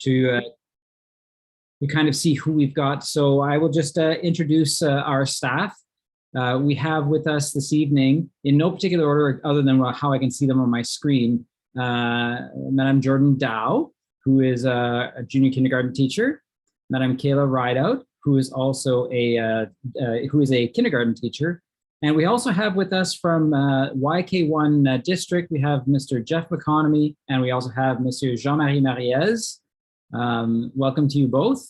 to kind of see who we've got. So I will just introduce our staff. We have with us this evening, in no particular order other than how I can see them on my screen, Madame Jordan Dow, who is a junior kindergarten teacher, Madame Kayla Rideout, who is also a kindergarten teacher. And we also have with us from YK1 district, we have Mr. Jeff McConomy, and we also have Monsieur Jean-Marie Mariez. Welcome to you both.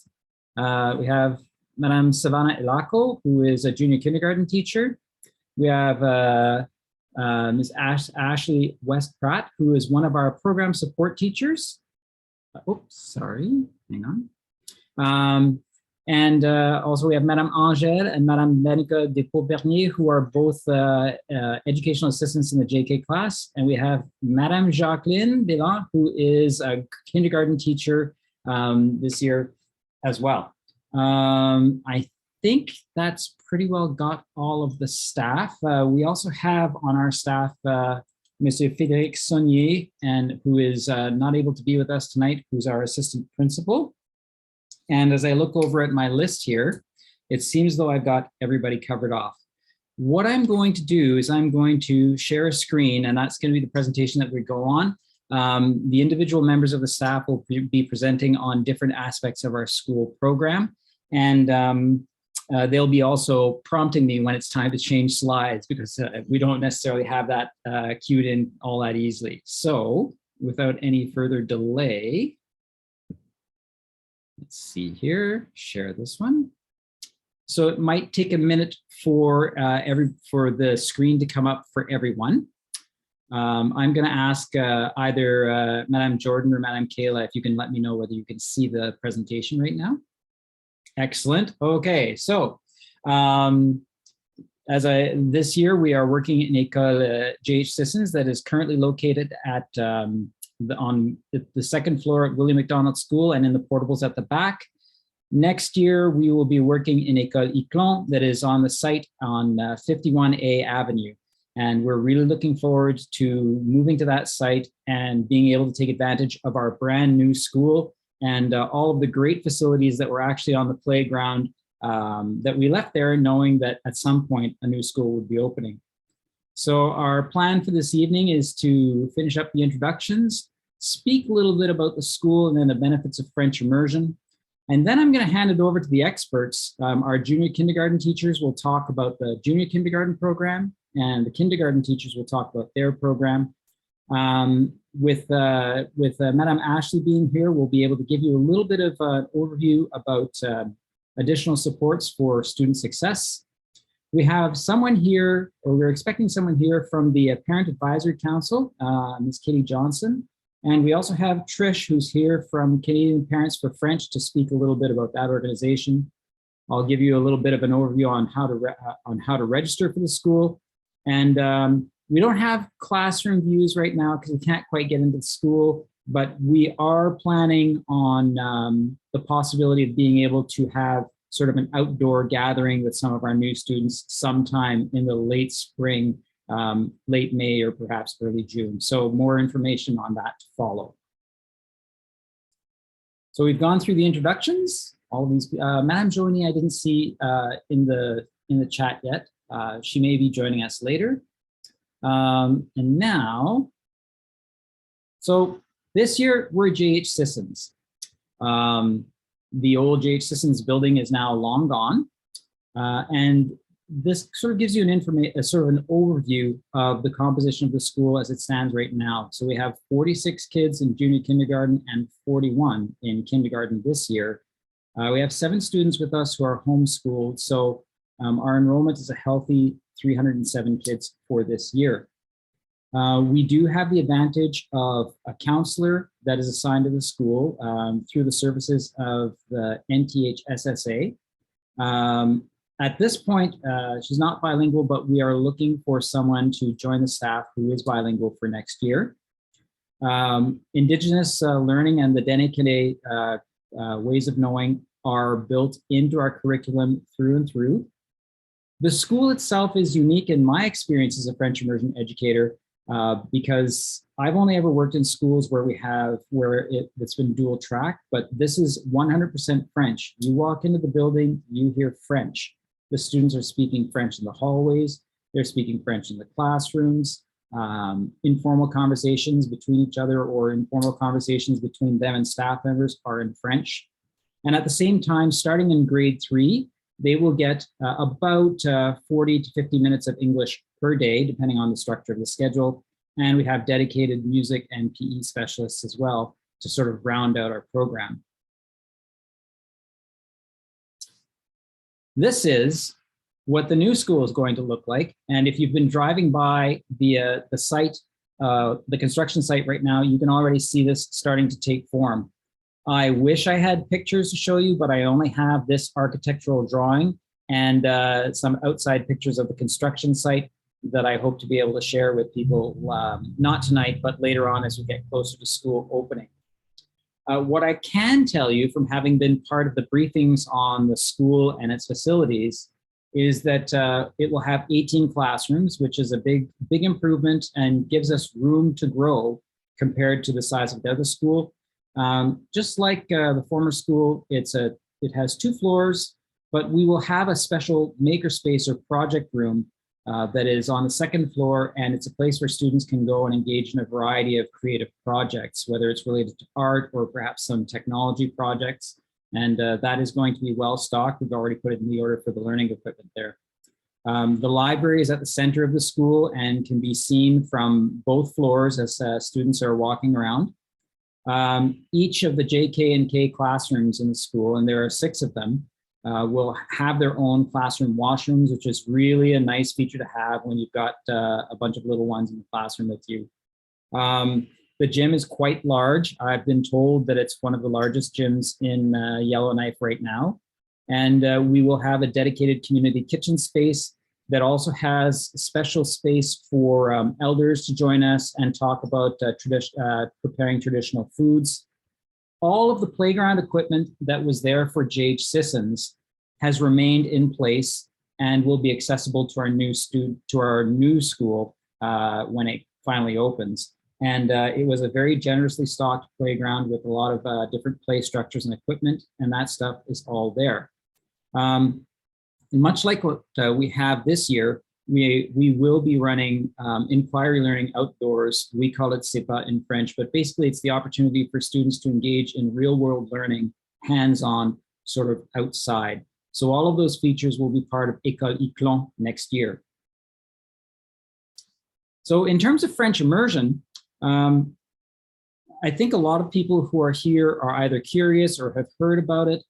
We have Madame Savannah Ilako, who is a junior kindergarten teacher. We have Ms. Ashley West Pratt, who is one of our program support teachers. Oops, sorry, hang on. And also we have Madame Angèle and Madame Monica Despaud-Bernier, who are both educational assistants in the JK class. And we have Madame Jacqueline Bélan, who is a kindergarten teacher this year as well. I think that's pretty well got all of the staff. We also have on our staff Monsieur Frédéric Saunier, and who is not able to be with us tonight, who's our assistant principal. And as I look over at my list here, it seems though I've got everybody covered off. What I'm going to do is I'm going to share a screen, and that's going to be the presentation that we go on. The individual members of the staff will be presenting on different aspects of our school program. And they'll be also prompting me when it's time to change slides, because we don't necessarily have that queued in all that easily. So without any further delay, let's see here, share this one. So it might take a minute for the screen to come up for everyone. I'm going to ask either Madame Jordan or Madame Kayla if you can let me know whether you can see the presentation right now. Excellent. Okay, so this year we are working in École JH Sissons that is currently located at on the second floor at William McDonald School and in the portables at the back. Next year we will be working in École Įtł'o that is on the site on 51A Avenue. And we're really looking forward to moving to that site and being able to take advantage of our brand new school and all of the great facilities that were actually on the playground that we left there, knowing that at some point a new school would be opening. So our plan for this evening is to finish up the introductions, speak a little bit about the school and then the benefits of French immersion. And then I'm going to hand it over to the experts. Our junior kindergarten teachers will talk about the junior kindergarten program, and the kindergarten teachers will talk about their program. With Madame Ashley being here, we'll be able to give you a little bit of an overview about additional supports for student success. We have someone here, or we're expecting someone here from the Parent Advisory Council, Ms. Katie Johnson. And we also have Trish, who's here from Canadian Parents for French, to speak a little bit about that organization. I'll give you a little bit of an overview on how to register for the school. And we don't have classroom views right now because we can't quite get into the school, but we are planning on the possibility of being able to have sort of an outdoor gathering with some of our new students sometime in the late spring, late May, or perhaps early June. So more information on that to follow. So we've gone through the introductions. All of these, Madame Joni, I didn't see in the chat yet. She may be joining us later. And now, so this year we're JH Sissons. The old JH Sissons building is now long gone. And this sort of gives you an overview of the composition of the school as it stands right now. So we have 46 kids in junior kindergarten and 41 in kindergarten this year. We have 7 students with us who are homeschooled. So our enrollment is a healthy 307 kids for this year. We do have the advantage of a counselor that is assigned to the school through the services of the NTH-SSA. At this point, she's not bilingual, but we are looking for someone to join the staff who is bilingual for next year. Indigenous learning and the Dene ways of knowing are built into our curriculum through and through. The school itself is unique in my experience as a French immersion educator because I've only ever worked in schools where it's been dual track, but this is 100% French. You walk into the building, you hear French. The students are speaking French in the hallways. They're speaking French in the classrooms. Informal conversations between each other or informal conversations between them and staff members are in French. And at the same time, starting in grade 3, they will get about 40 to 50 minutes of English per day, depending on the structure of the schedule. And we have dedicated music and PE specialists as well to sort of round out our program. This is what the new school is going to look like. And if you've been driving by the site, the construction site right now, you can already see this starting to take form. I wish I had pictures to show you, but I only have this architectural drawing and some outside pictures of the construction site that I hope to be able to share with people, not tonight, but later on as we get closer to school opening. What I can tell you from having been part of the briefings on the school and its facilities is that it will have 18 classrooms, which is a big improvement and gives us room to grow compared to the size of the other school. Just like the former school, it has 2 floors, but we will have a special makerspace or project room that is on the 2nd floor, and it's a place where students can go and engage in a variety of creative projects, whether it's related to art or perhaps some technology projects. And that is going to be well stocked. We've already put it in the order for the learning equipment there. The library is at the center of the school and can be seen from both floors as students are walking around. Each of the JK and K classrooms in the school, and there are 6 of them, will have their own classroom washrooms, which is really a nice feature to have when you've got a bunch of little ones in the classroom with you. The gym is quite large. I've been told that it's one of the largest gyms in Yellowknife right now. And we will have a dedicated community kitchen space that also has special space for elders to join us and talk about preparing traditional foods. All of the playground equipment that was there for J.H. Sissons has remained in place and will be accessible to our new school when it finally opens. And it was a very generously stocked playground with a lot of different play structures and equipment, and that stuff is all there. Much like what we have this year, we will be running inquiry learning outdoors. We call it CEPA in French, but basically it's the opportunity for students to engage in real world learning, hands-on, sort of outside. So all of those features will be part of École Įtł'o next year. So in terms of French immersion, I think a lot of people who are here are either curious or have heard about it.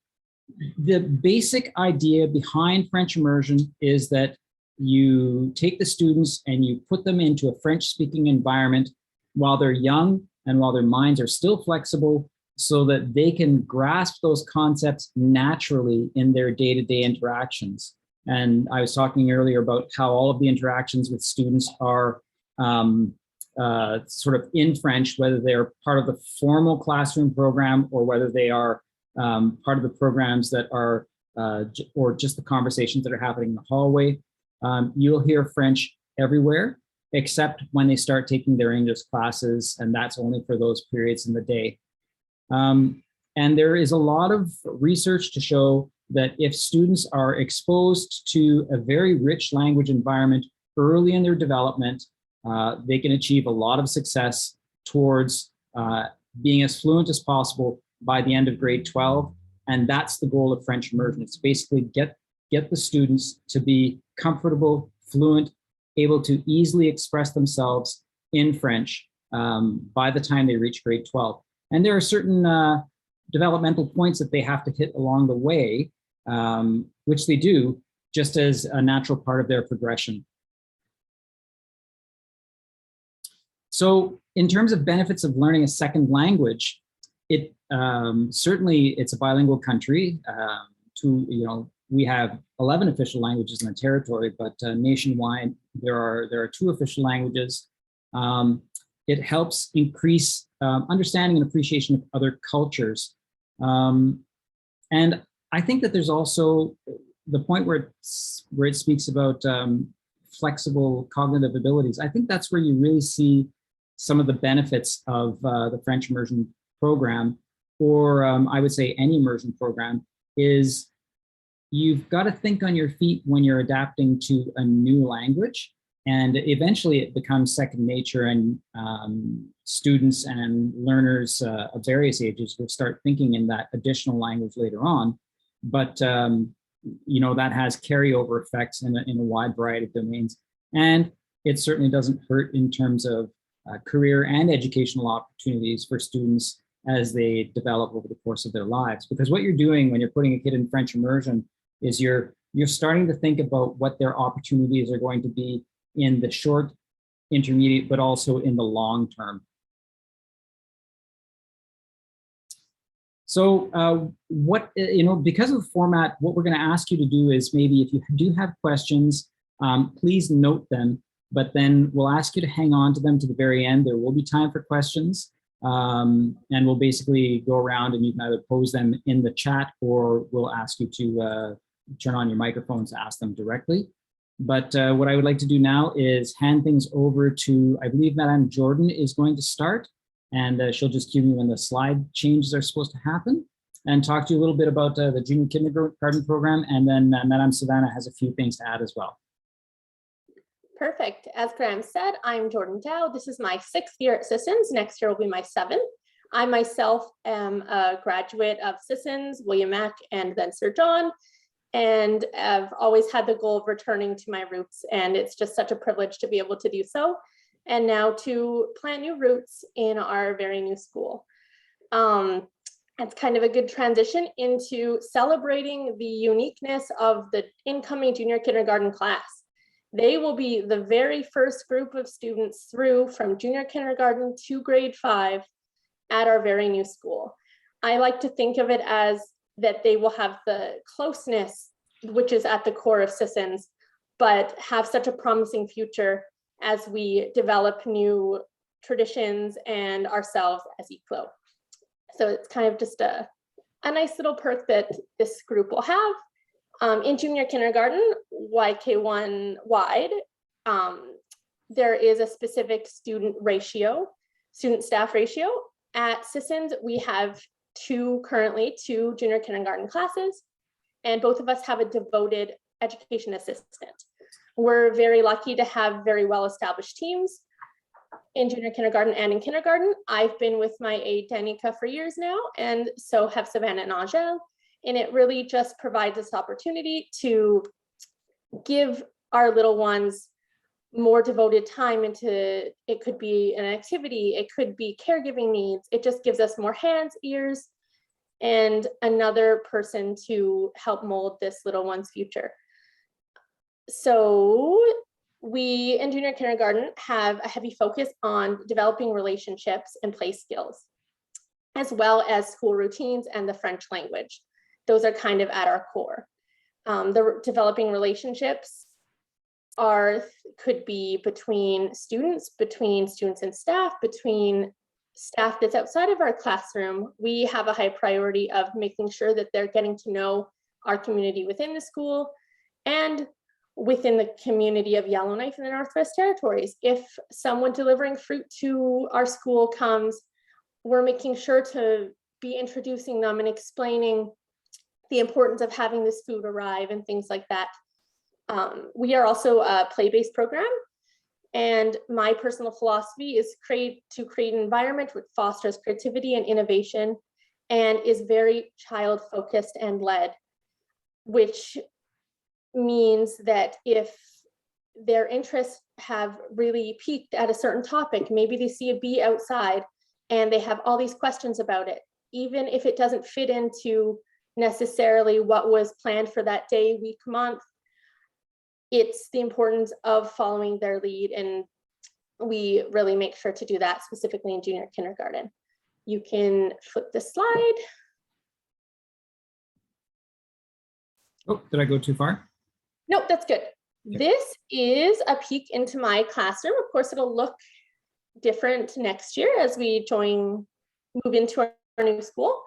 The basic idea behind French immersion is that you take the students and you put them into a French-speaking environment while they're young and while their minds are still flexible so that they can grasp those concepts naturally in their day-to-day interactions. And I was talking earlier about how all of the interactions with students are sort of in French, whether they're part of the formal classroom program or whether they are part of the programs that are, or just the conversations that are happening in the hallway. You'll hear French everywhere, except when they start taking their English classes, and that's only for those periods in the day. And there is a lot of research to show that if students are exposed to a very rich language environment early in their development, they can achieve a lot of success towards being as fluent as possible by the end of grade 12. And that's the goal of French immersion. It's basically get the students to be comfortable, fluent, able to easily express themselves in French by the time they reach grade 12. And there are certain developmental points that they have to hit along the way, which they do just as a natural part of their progression. So in terms of benefits of learning a second language, it certainly it's a bilingual country. We have 11 official languages in the territory, but nationwide there are 2 official languages. It helps increase understanding and appreciation of other cultures. And I think that there's also the point where it speaks about flexible cognitive abilities, I think that's where you really see some of the benefits of the French immersion program, or I would say any immersion program, is you've got to think on your feet when you're adapting to a new language. And eventually it becomes second nature, and students and learners of various ages will start thinking in that additional language later on. But you know, that has carryover effects in a wide variety of domains. And it certainly doesn't hurt in terms of career and educational opportunities for students as they develop over the course of their lives. Because what you're doing when you're putting a kid in French immersion is you're starting to think about what their opportunities are going to be in the short, intermediate, but also in the long term. So because of the format, what we're going to ask you to do is, maybe if you do have questions, please note them, but then we'll ask you to hang on to them to the very end. There will be time for questions, and we'll basically go around and you can either pose them in the chat, or we'll ask you to turn on your microphones to ask them directly. But what I would like to do now is hand things over to, I believe Madame Jordan is going to start, and she'll just cue me when the slide changes are supposed to happen, and talk to you a little bit about the junior kindergarten program, and then Madame Savannah has a few things to add as well. Perfect. As Graham said, I'm Jordan Dow. This is my 6th year at Sissons. Next year will be my 7th. I myself am a graduate of Sissons, William Mack, and then Sir John, and I've always had the goal of returning to my roots, and it's just such a privilege to be able to do so, and now to plant new roots in our very new school. It's kind of a good transition into celebrating the uniqueness of the incoming junior kindergarten class. They will be the very first group of students through from junior kindergarten to grade 5 at our very new school. I like to think of it as that they will have the closeness, which is at the core of Sissons, but have such a promising future as we develop new traditions and ourselves as Įtł'o. So it's kind of just a nice little perk that this group will have. In junior kindergarten, YK1 wide, there is a specific student staff ratio. At Sissons, we have currently two junior kindergarten classes, and both of us have a devoted education assistant. We're very lucky to have very well-established teams in junior kindergarten and in kindergarten. I've been with my aide Danica for years now, and so have Savannah and Angel, and it really just provides us opportunity to give our little ones more devoted time into, it could be an activity, it could be caregiving needs. It just gives us more hands, ears, and another person to help mold this little one's future. So we in junior kindergarten have a heavy focus on developing relationships and play skills, as well as school routines and the French language. Those are kind of at our core. The developing relationships could be between students and staff, between staff that's outside of our classroom. We have a high priority of making sure that they're getting to know our community within the school and within the community of Yellowknife in the Northwest Territories. If someone delivering fruit to our school comes, we're making sure to be introducing them and explaining the importance of having this food arrive and things like that. We are also a play-based program, and my personal philosophy is to create an environment which fosters creativity and innovation and is very child-focused and led, which means that if their interests have really peaked at a certain topic, maybe they see a bee outside and they have all these questions about it, even if it doesn't fit into necessarily what was planned for that day, week, month, it's the importance of following their lead, and we really make sure to do that specifically in junior kindergarten. You can flip the slide. Oh, did I go too far? Nope, that's good. Okay. This is a peek into my classroom. Of course, it'll look different next year as we move into our new school.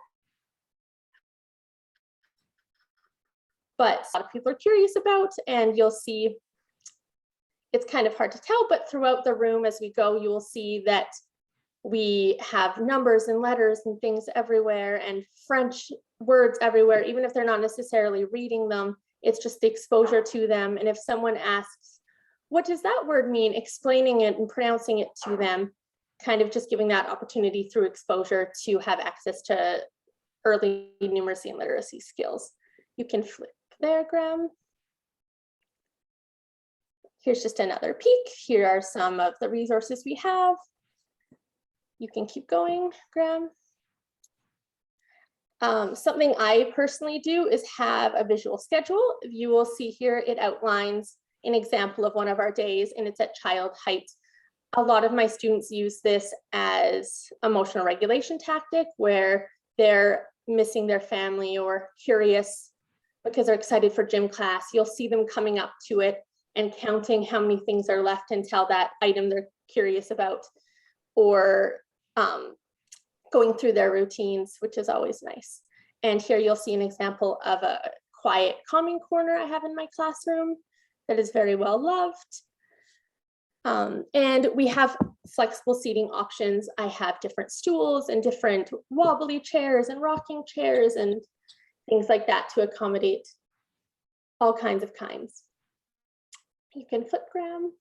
But a lot of people are curious about, and you'll see it's kind of hard to tell, but throughout the room as we go, you will see that we have numbers and letters and things everywhere and French words everywhere, even if they're not necessarily reading them, it's just the exposure to them. And if someone asks, what does that word mean? Explaining it and pronouncing it to them, kind of just giving that opportunity through exposure to have access to early numeracy and literacy skills. You can flip there, Graham. Here's just another peek. Here are some of the resources we have. You can keep going, Graham. Something I personally do is have a visual schedule. You will see here, it outlines an example of one of our days, and it's at child height. A lot of my students use this as emotional regulation tactic, where they're missing their family or curious because they're excited for gym class. You'll see them coming up to it and counting how many things are left until that item they're curious about, or going through their routines, which is always nice. And here you'll see an example of a quiet calming corner I have in my classroom that is very well loved. And we have flexible seating options. I have different stools and different wobbly chairs and rocking chairs and things like that to accommodate all kinds of kinds. You can flip, Graham.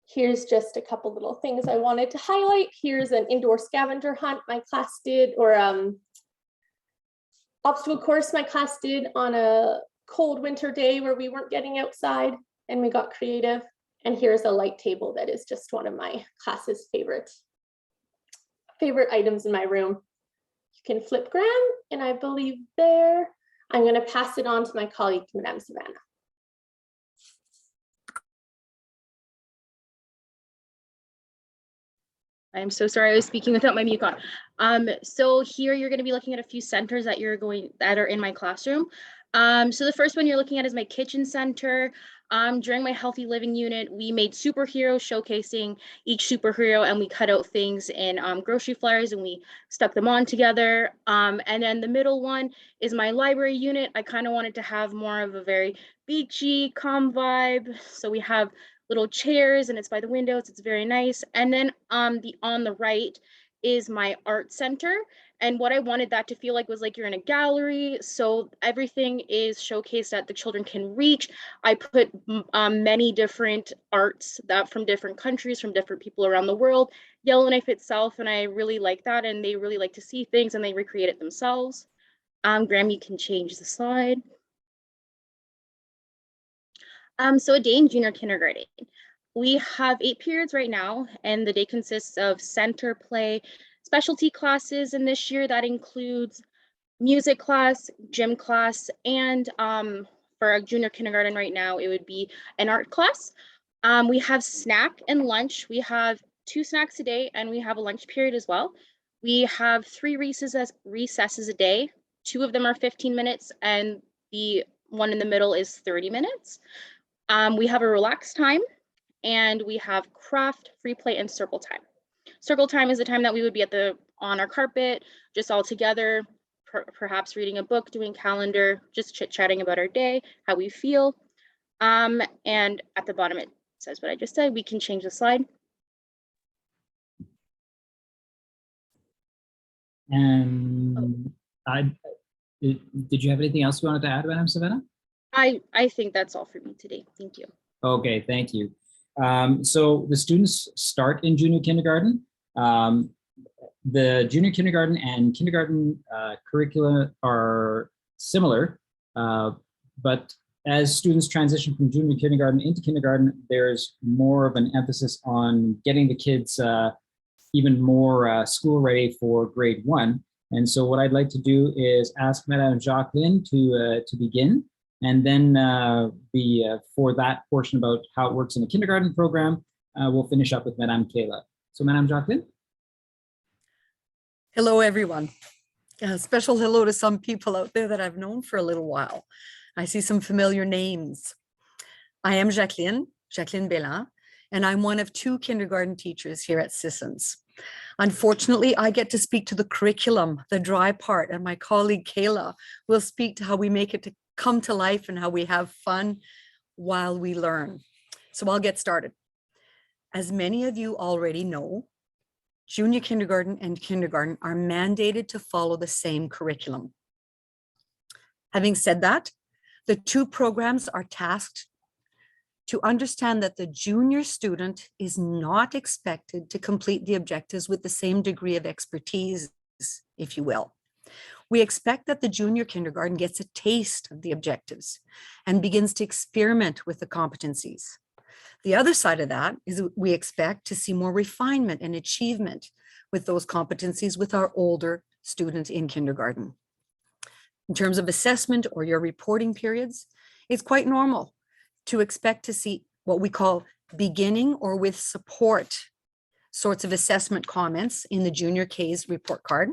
Here's just a couple little things I wanted to highlight. Here's an indoor scavenger hunt my class did, or obstacle course my class did on a cold winter day where we weren't getting outside, and we got creative. And here's a light table that is just one of my class's favorite items in my room. You can flip, Graham, and I believe there, I'm going to pass it on to my colleague, Madame Savannah. I'm so sorry, I was speaking without my mute on. So here you're going to be looking at a few centers that are in my classroom. So the first one you're looking at is my kitchen center. During my healthy living unit, we made superheroes showcasing each superhero, and we cut out things in grocery flyers and we stuck them on together. And then the middle one is my library unit. I kind of wanted to have more of a very beachy, calm vibe. So we have little chairs and it's by the windows, it's very nice. And then on the right is my art center. And what I wanted that to feel like was like you're in a gallery. So everything is showcased that the children can reach. I put many different arts that from different countries, from different people around the world. Yellowknife itself, and I really like that. And they really like to see things and they recreate it themselves. Graham, you can change the slide. So a day in junior kindergarten. We have 8 periods right now, and the day consists of center, play, specialty classes, and this year that includes music class, gym class, and for a junior kindergarten right now, it would be an art class. We have snack and lunch. We have 2 snacks a day, and we have a lunch period as well. We have 3 recesses a day. 2 of them are 15 minutes, and the one in the middle is 30 minutes. We have a relaxed time, and we have craft, free play, and circle time. Circle time is the time that we would be on our carpet, just all together, perhaps reading a book, doing calendar, just chit-chatting about our day, how we feel. And at the bottom, it says what I just said. We can change the slide. And did you have anything else you wanted to add, Madam Savannah? I think that's all for me today. Thank you. Okay, thank you. So the students start in junior kindergarten. The junior kindergarten and kindergarten curricula are similar, but as students transition from junior kindergarten into kindergarten, there's more of an emphasis on getting the kids even more school ready for grade 1. And so what I'd like to do is ask Madame Jacqueline to begin. And then for that portion about how it works in a kindergarten program, we'll finish up with Madame Kayla. So Madame Jacqueline. Hello, everyone. A special hello to some people out there that I've known for a little while. I see some familiar names. I am Jacqueline Bellin, and I'm one of 2 kindergarten teachers here at Sissons. Unfortunately, I get to speak to the curriculum, the dry part, and my colleague Kayla will speak to how we make it to come to life and how we have fun while we learn. So I'll get started. As many of you already know, junior kindergarten and kindergarten are mandated to follow the same curriculum. Having said that, the two programs are tasked to understand that the junior student is not expected to complete the objectives with the same degree of expertise, if you will. We expect that the junior kindergarten gets a taste of the objectives and begins to experiment with the competencies. The other side of that is we expect to see more refinement and achievement with those competencies with our older students in kindergarten. In terms of assessment or your reporting periods, it's quite normal to expect to see what we call beginning or with support sorts of assessment comments in the junior K's report card.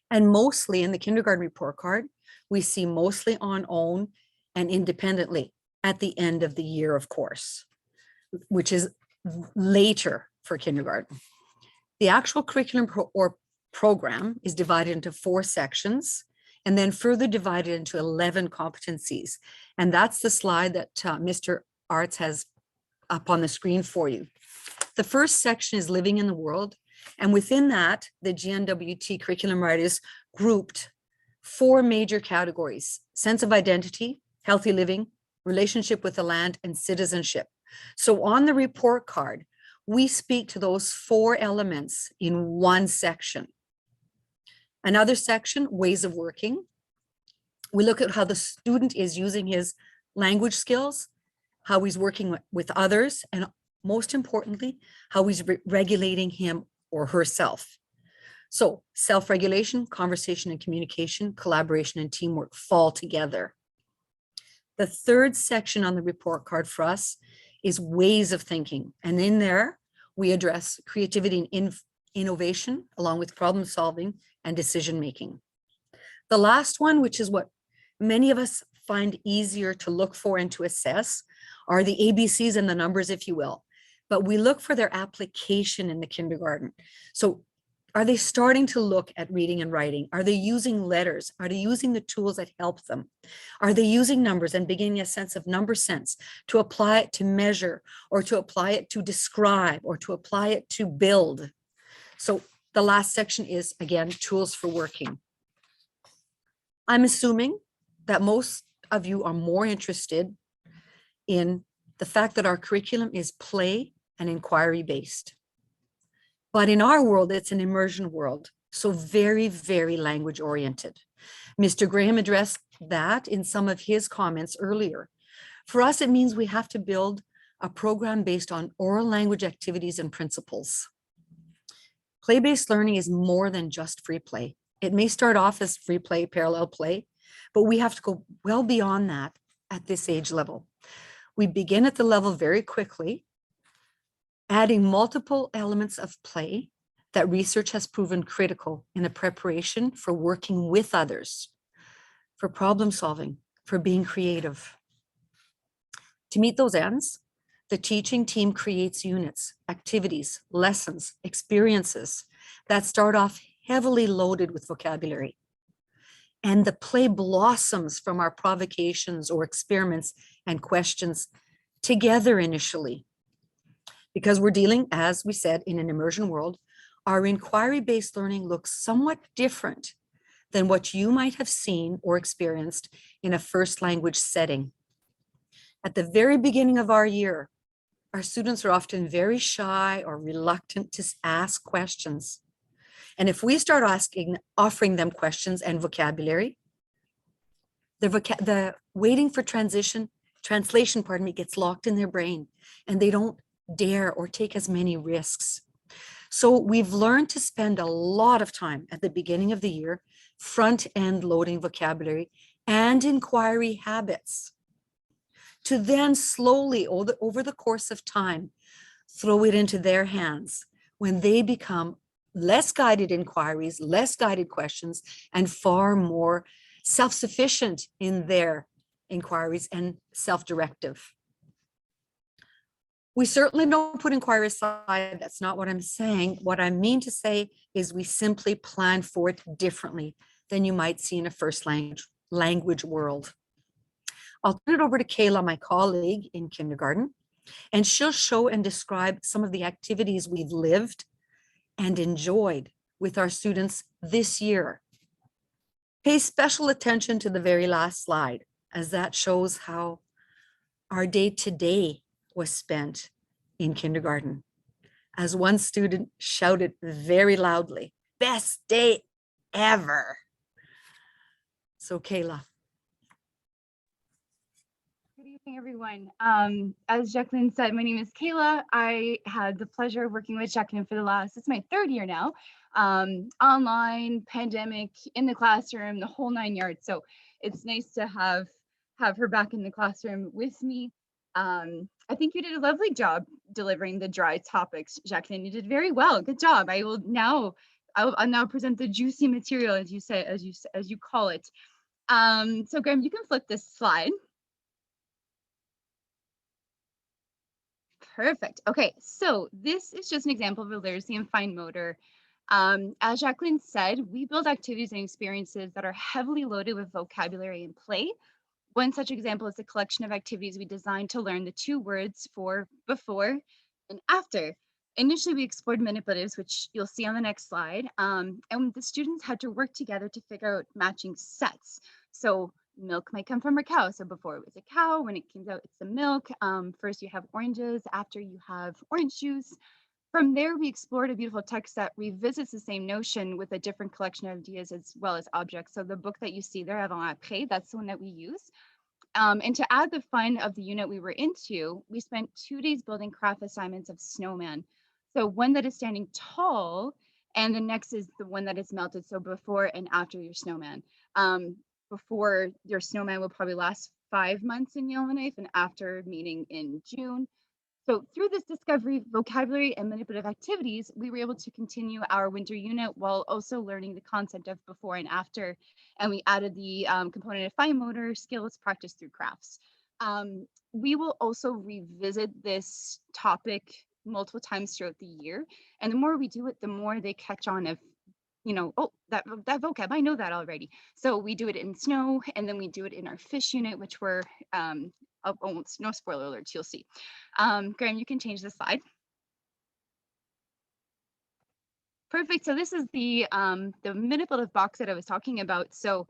And mostly in the kindergarten report card, we see mostly on own and independently at the end of the year, of course, which is later for kindergarten. The actual curriculum program is divided into 4 sections and then further divided into 11 competencies. And that's the slide that Mr. Arts has up on the screen for you. The first section is living in the world. And within that, the GNWT curriculum writers grouped 4 major categories: sense of identity, healthy living, relationship with the land, and citizenship. So on the report card, we speak to those 4 elements in one section. Another section, ways of working. We look at how the student is using his language skills, how he's working with others, and most importantly, how he's regulating him or herself. So self-regulation, conversation and communication, collaboration and teamwork fall together. The third section on the report card for us is ways of thinking. And in there, we address creativity and innovation, along with problem solving and decision making. The last one, which is what many of us find easier to look for and to assess, are the ABCs and the numbers, if you will. But we look for their application in the kindergarten. So are they starting to look at reading and writing? Are they using letters? Are they using the tools that help them? Are they using numbers and beginning a sense of number sense to apply it to measure, or to apply it to describe, or to apply it to build? So the last section is, again, tools for working. I'm assuming that most of you are more interested in the fact that our curriculum is play and inquiry based. But in our world, it's an immersion world, so very, very language oriented. Mr. Graham addressed that in some of his comments earlier. For us, it means we have to build a program based on oral language activities and principles. Play-based learning is more than just free play. It may start off as free play, parallel play, but we have to go well beyond that at this age level. We begin at the level very quickly, adding multiple elements of play that research has proven critical in the preparation for working with others, for problem solving, for being creative. To meet those ends, the teaching team creates units, activities, lessons, experiences that start off heavily loaded with vocabulary. And the play blossoms from our provocations or experiments and questions together initially. Because we're dealing, as we said, in an immersion world, our inquiry-based learning looks somewhat different than what you might have seen or experienced in a first language setting. At the very beginning of our year, our students are often very shy or reluctant to ask questions. And if we start offering them questions and vocabulary, the waiting for translation, gets locked in their brain, and they don't dare or take as many risks. So we've learned to spend a lot of time at the beginning of the year, front end loading vocabulary and inquiry habits, to then slowly over the course of time, throw it into their hands when they become less guided inquiries, less guided questions, and far more self-sufficient in their inquiries and self-directive. We certainly don't put inquiry aside. That's not what I'm saying. What I mean to say is we simply plan for it differently than you might see in a first language world. I'll turn it over to Kayla, my colleague in kindergarten, and she'll show and describe some of the activities we've lived and enjoyed with our students this year. Pay special attention to the very last slide, as that shows how our day today was spent in kindergarten. As one student shouted very loudly, "Best day ever." So Kayla. Good evening, everyone. As Jacqueline said, my name is Kayla. I had the pleasure of working with Jacqueline for it's my third year now. Online, pandemic, in the classroom, the whole 9 yards. So it's nice to have her back in the classroom with me. I think you did a lovely job delivering the dry topics, Jacqueline. You did very well. Good job. I'll now present the juicy material, as you say, as you call it. So Graham, you can flip this slide. Perfect. Okay, so this is just an example of a literacy and fine motor. As Jacqueline said, we build activities and experiences that are heavily loaded with vocabulary and play. One such example is the collection of activities we designed to learn the 2 words for before and after. Initially, we explored manipulatives, which you'll see on the next slide, and the students had to work together to figure out matching sets. So milk might come from a cow. So before it was a cow, when it comes out, it's the milk. First you have oranges, after you have orange juice. From there, we explored a beautiful text that revisits the same notion with a different collection of ideas as well as objects. So the book that you see there, Avant Après, that's the one that we use. And to add the fun of the unit we were into, we spent 2 days building craft assignments of snowman. So one that is standing tall, and the next is the one that is melted. So before and after your snowman. Before your snowman will probably last 5 months in Yellowknife, and after, meaning in June. So through this discovery, vocabulary and manipulative activities, we were able to continue our winter unit while also learning the concept of before and after. And we added the component of fine motor skills practiced through crafts. We will also revisit this topic multiple times throughout the year. And the more we do it, the more they catch on of, oh, that vocab, I know that already. So we do it in snow, and then we do it in our fish unit, which we're, no spoiler alerts, you'll see. Graham, you can change the slide. Perfect. So this is the manipulative box that I was talking about. So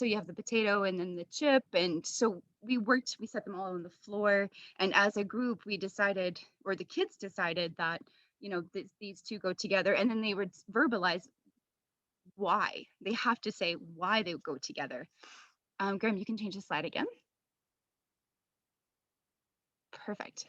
you have the potato and then the chip, and so we set them all on the floor, and as a group we decided, or the kids decided, that these 2 go together, and then they would verbalize why. They have to say why they go together. Graham, you can change the slide again. Perfect.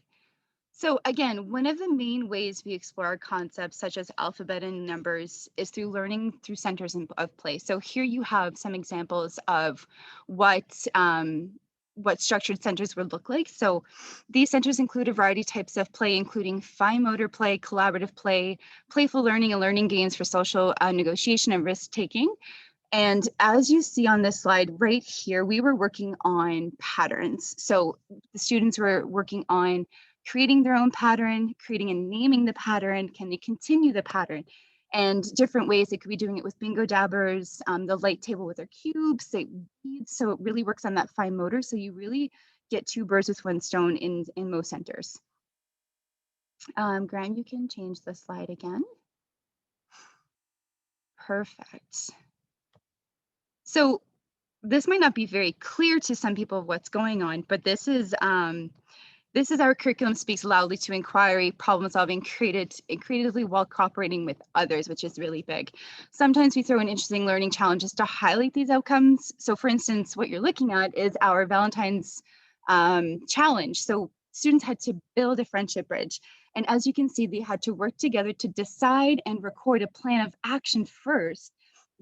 So again, one of the main ways we explore concepts such as alphabet and numbers is through learning through centers of play. So here you have some examples of what structured centers would look like. So these centers include a variety of types of play, including fine motor play, collaborative play, playful learning, and learning games for social negotiation and risk taking. And as you see on this slide right here, we were working on patterns. So the students were working on creating their own pattern, creating and naming the pattern. Can they continue the pattern? And different ways. They could be doing it with bingo dabbers, the light table with their cubes, beads. So it really works on that fine motor. So you really get 2 birds with 1 stone in most centers. Graham, you can change the slide again. Perfect. So this might not be very clear to some people what's going on, but this is our curriculum speaks loudly to inquiry, problem solving, creatively while cooperating with others, which is really big. Sometimes we throw in interesting learning challenges to highlight these outcomes. So for instance, what you're looking at is our Valentine's challenge. So students had to build a friendship bridge. And as you can see, they had to work together to decide and record a plan of action first,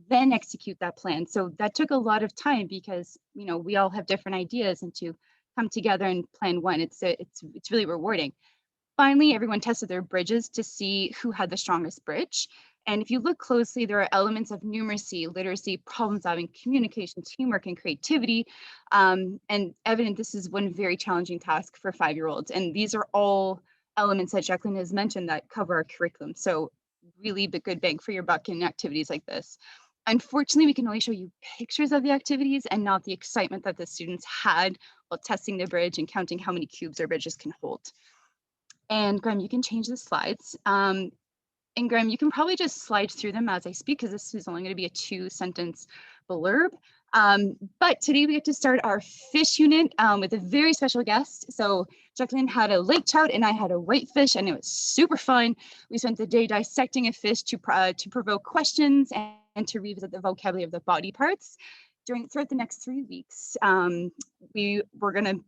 then execute that plan. So that took a lot of time because, we all have different ideas, and to come together and plan one, it's really rewarding. Finally, everyone tested their bridges to see who had the strongest bridge. And if you look closely, there are elements of numeracy, literacy, problem solving, communication, teamwork, and creativity. And evident, this is one very challenging task for 5-year-olds. And these are all elements that Jacqueline has mentioned that cover our curriculum. So really good bang for your buck in activities like this. Unfortunately, we can only show you pictures of the activities and not the excitement that the students had while testing the bridge and counting how many cubes our bridges can hold. And Graham, you can change the slides. And Graham, you can probably just slide through them as I speak, because this is only going to be a 2-sentence blurb. But today we get to start our fish unit with a very special guest. So Jacqueline had a lake trout and I had a whitefish, and it was super fun. We spent the day dissecting a fish to provoke questions and to revisit the vocabulary of the body parts. Throughout the next 3 weeks, we're going to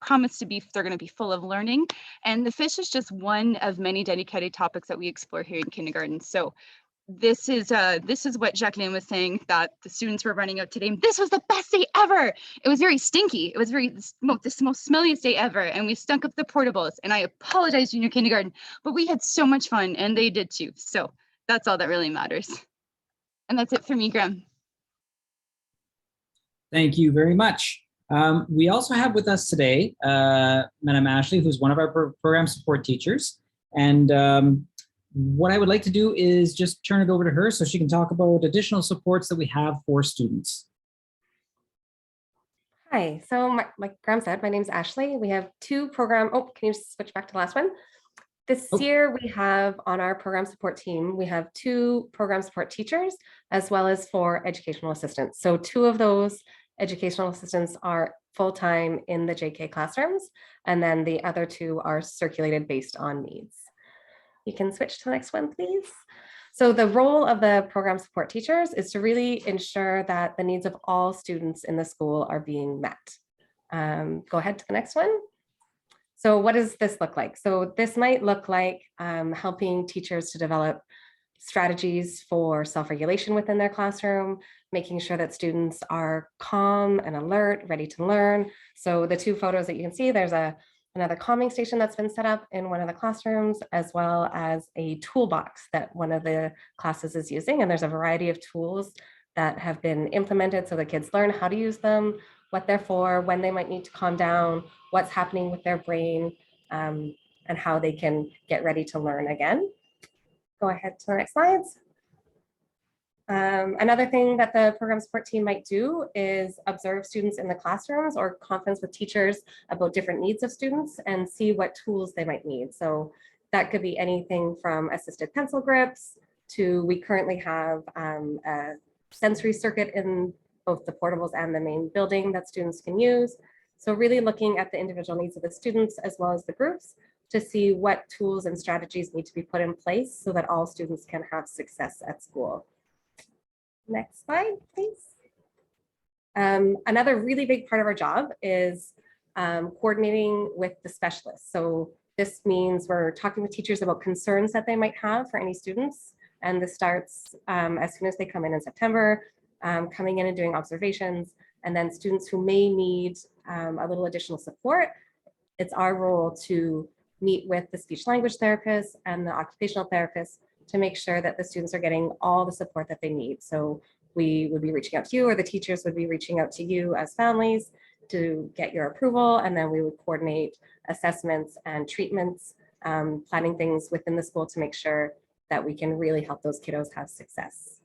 promise they're going to be full of learning. And the fish is just one of many dedicated topics that we explore here in kindergarten. So this is what Jacqueline was saying, that the students were running out today. This was the best day ever. It was very stinky. It was the most smelliest day ever. And we stunk up the portables. And I apologize, junior kindergarten, but we had so much fun and they did too. So that's all that really matters. And that's it for me, Graham. Thank you very much. We also have with us today, Madam Ashley, who's one of our program support teachers. And what I would like to do is just turn it over to her so she can talk about additional supports that we have for students. Hi, so like Graham said, my name is Ashley. We have 2 program, can you switch back to the last one? This year we have on our program support team, we have 2 program support teachers as well as 4 educational assistants. So 2 of those educational assistants are full-time in the JK classrooms, and then the other 2 are circulated based on needs. You can switch to the next one, please. So the role of the program support teachers is to really ensure that the needs of all students in the school are being met. Go ahead to the next one. So what does this look like? So this might look like helping teachers to develop strategies for self-regulation within their classroom, making sure that students are calm and alert, ready to learn. So the 2 photos that you can see, there's another calming station that's been set up in one of the classrooms, as well as a toolbox that one of the classes is using. And there's a variety of tools that have been implemented so the kids learn how to use them, what they're for, when they might need to calm down, what's happening with their brain, and how they can get ready to learn again. Go ahead to the next slides. Another thing that the program support team might do is observe students in the classrooms or conference with teachers about different needs of students and see what tools they might need. So that could be anything from assisted pencil grips to, we currently have a sensory circuit in both the portables and the main building that students can use. So really looking at the individual needs of the students as well as the groups to see what tools and strategies need to be put in place so that all students can have success at school. Next slide, please. Another really big part of our job is coordinating with the specialists. So this means we're talking with teachers about concerns that they might have for any students. And this starts as soon as they come in September, coming in and doing observations. And then students who may need a little additional support, it's our role to meet with the speech language therapist and the occupational therapist to make sure that the students are getting all the support that they need. So we would be reaching out to you, or the teachers would be reaching out to you as families to get your approval. And then we would coordinate assessments and treatments, planning things within the school to make sure that we can really help those kiddos have success.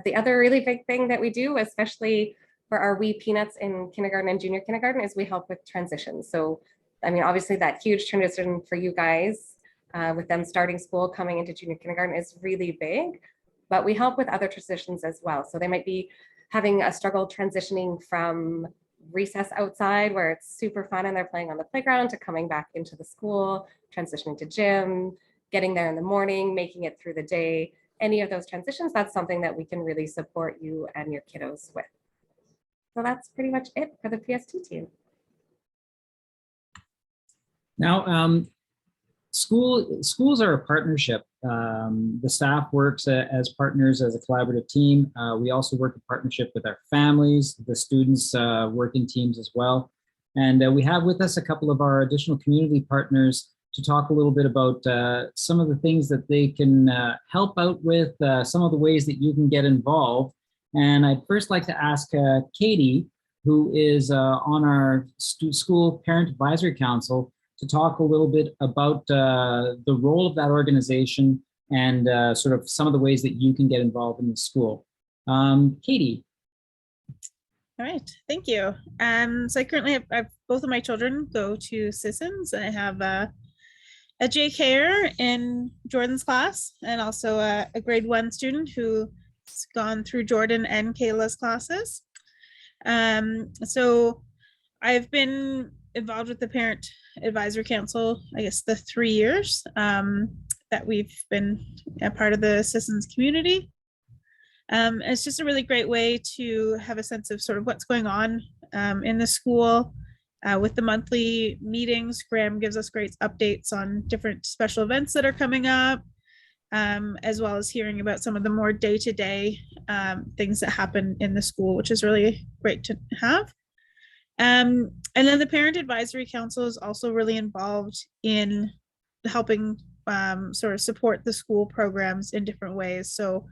The other really big thing that we do, especially for our wee peanuts in kindergarten and junior kindergarten, is we help with transitions. So, I mean, obviously that huge transition for you guys with them starting school, coming into junior kindergarten is really big, but we help with other transitions as well. So they might be having a struggle transitioning from recess outside where it's super fun and they're playing on the playground to coming back into the school, transitioning to gym, getting there in the morning, making it through the day. Any of those transitions, that's something that we can really support you and your kiddos with. So that's pretty much it for the PST team. Now, schools are a partnership. The staff works as partners, as a collaborative team. We also work in partnership with our families. The students work in teams as well. And we have with us a couple of our additional community partners to talk a little bit about some of the things that they can help out with, some of the ways that you can get involved. And I'd first like to ask Katie, who is on our school parent advisory council, to talk a little bit about the role of that organization and sort of some of the ways that you can get involved in the school. Katie. All right, thank you. So I currently have both of my children go to Sissons. I have a JKer in Jordan's class and also a grade 1 student who's gone through Jordan and Kayla's classes. So I've been involved with the Parent Advisory Council, I guess the 3 years that we've been a part of the Sissons community. It's just a really great way to have a sense of sort of what's going on in the school. With the monthly meetings, Graham gives us great updates on different special events that are coming up, as well as hearing about some of the more day-to-day things that happen in the school, which is really great to have. And then the Parent Advisory Council is also really involved in helping sort of support the school programs in different ways. So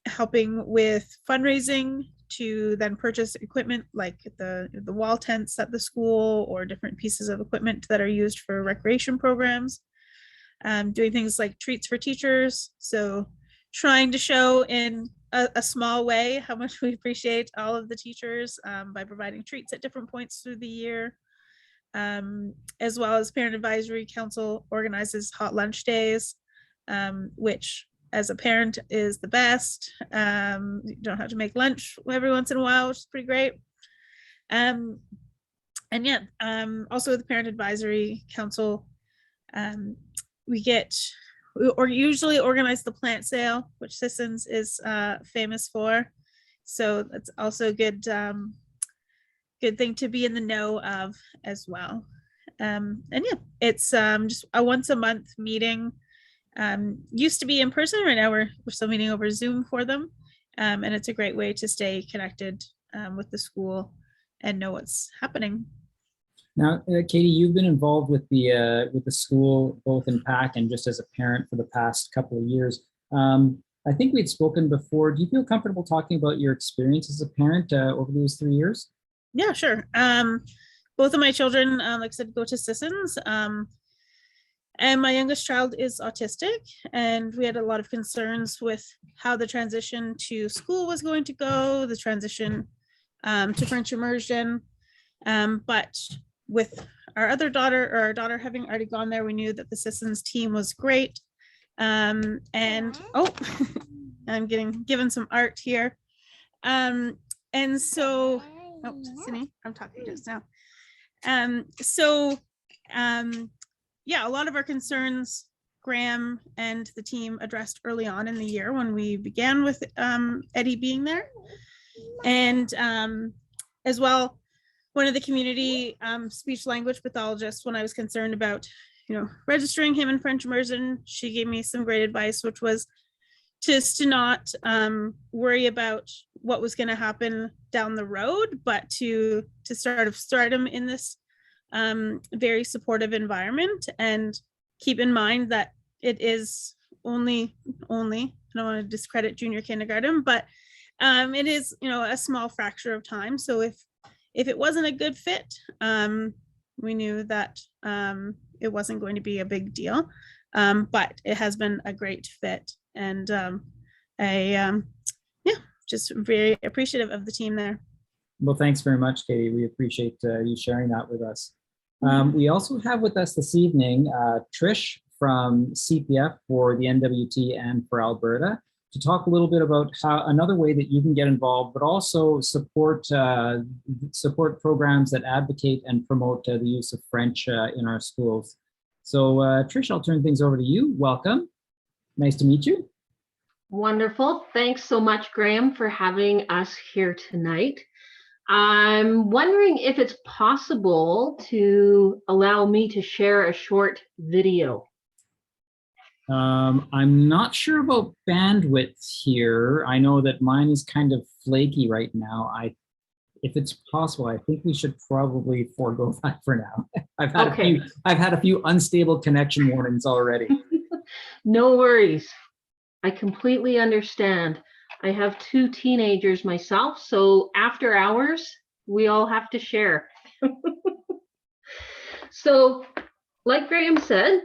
helping with fundraising to then purchase equipment like the wall tents at the school or different pieces of equipment that are used for recreation programs. Doing things like treats for teachers. So trying to show in a small way how much we appreciate all of the teachers by providing treats at different points through the year. As well as Parent Advisory Council organizes hot lunch days, which as a parent is the best. You don't have to make lunch every once in a while, which is pretty great. And yeah, also with the Parent Advisory Council, we usually organize the plant sale, which Sissons is famous for. So that's also a good thing to be in the know of as well. And yeah, it's just a once a month meeting. Used to be in person, right now we're still meeting over Zoom for them. And it's a great way to stay connected with the school and know what's happening. Now, Katie, you've been involved with the school, both in PAC and just as a parent for the past couple of years. I think we'd spoken before. Do you feel comfortable talking about your experience as a parent over those 3 years? Yeah, sure. Both of my children, like I said, go to Sissons. And my youngest child is autistic, and we had a lot of concerns with how the transition to school was going to go, the transition to French immersion. But with our daughter having already gone there, we knew that the Sissons team was great. And oh, I'm given some art here. And so, oh, Sydney, I'm talking just now. Yeah, a lot of our concerns Graham and the team addressed early on in the year when we began with Eddie being there. And as well, one of the community speech language pathologists, when I was concerned about, registering him in French immersion, she gave me some great advice, which was just to not worry about what was going to happen down the road, but to start him in this very supportive environment, and keep in mind that it is only, I don't want to discredit junior kindergarten, but it is, a small fracture of time. So if it wasn't a good fit, we knew that it wasn't going to be a big deal, but it has been a great fit. And just very appreciative of the team there. Well, thanks very much, Katie. We appreciate you sharing that with us. We also have with us this evening Trish from CPF for the NWT and for Alberta to talk a little bit about how another way that you can get involved, but also support programs that advocate and promote the use of French in our schools. So Trish, I'll turn things over to you. Welcome. Nice to meet you. Wonderful. Thanks so much, Graham, for having us here tonight. I'm wondering if it's possible to allow me to share a short video. I'm not sure about bandwidth here. I know that mine is kind of flaky right now. If it's possible, I think we should probably forego that for now. I've had a few unstable connection warnings already. No worries. I completely understand. I have 2 teenagers myself, so after hours, we all have to share. So, like Graham said,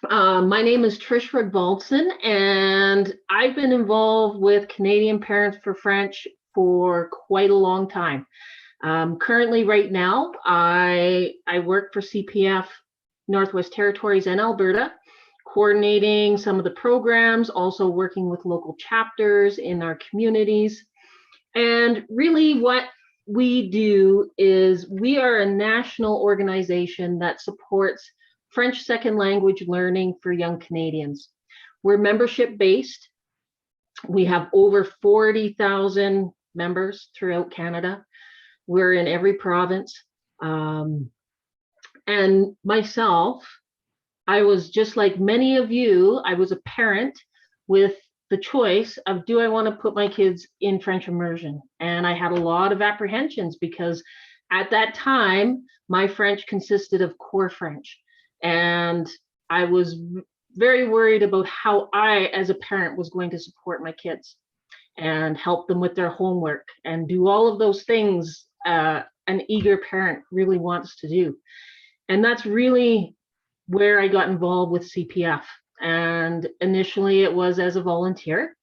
my name is Trish Rodvoldson, and I've been involved with Canadian Parents for French for quite a long time. Currently, right now, I work for CPF Northwest Territories and Alberta, coordinating some of the programs, also working with local chapters in our communities. And really what we do is we are a national organization that supports French second language learning for young Canadians. We're membership based. We have over 40,000 members throughout Canada. We're in every province. And myself, I was just like many of you, I was a parent with the choice of, do I want to put my kids in French immersion? And I had a lot of apprehensions because at that time, my French consisted of core French. And I was very worried about how I, as a parent, was going to support my kids and help them with their homework and do all of those things an eager parent really wants to do. And that's really where I got involved with CPF. And initially it was as a volunteer,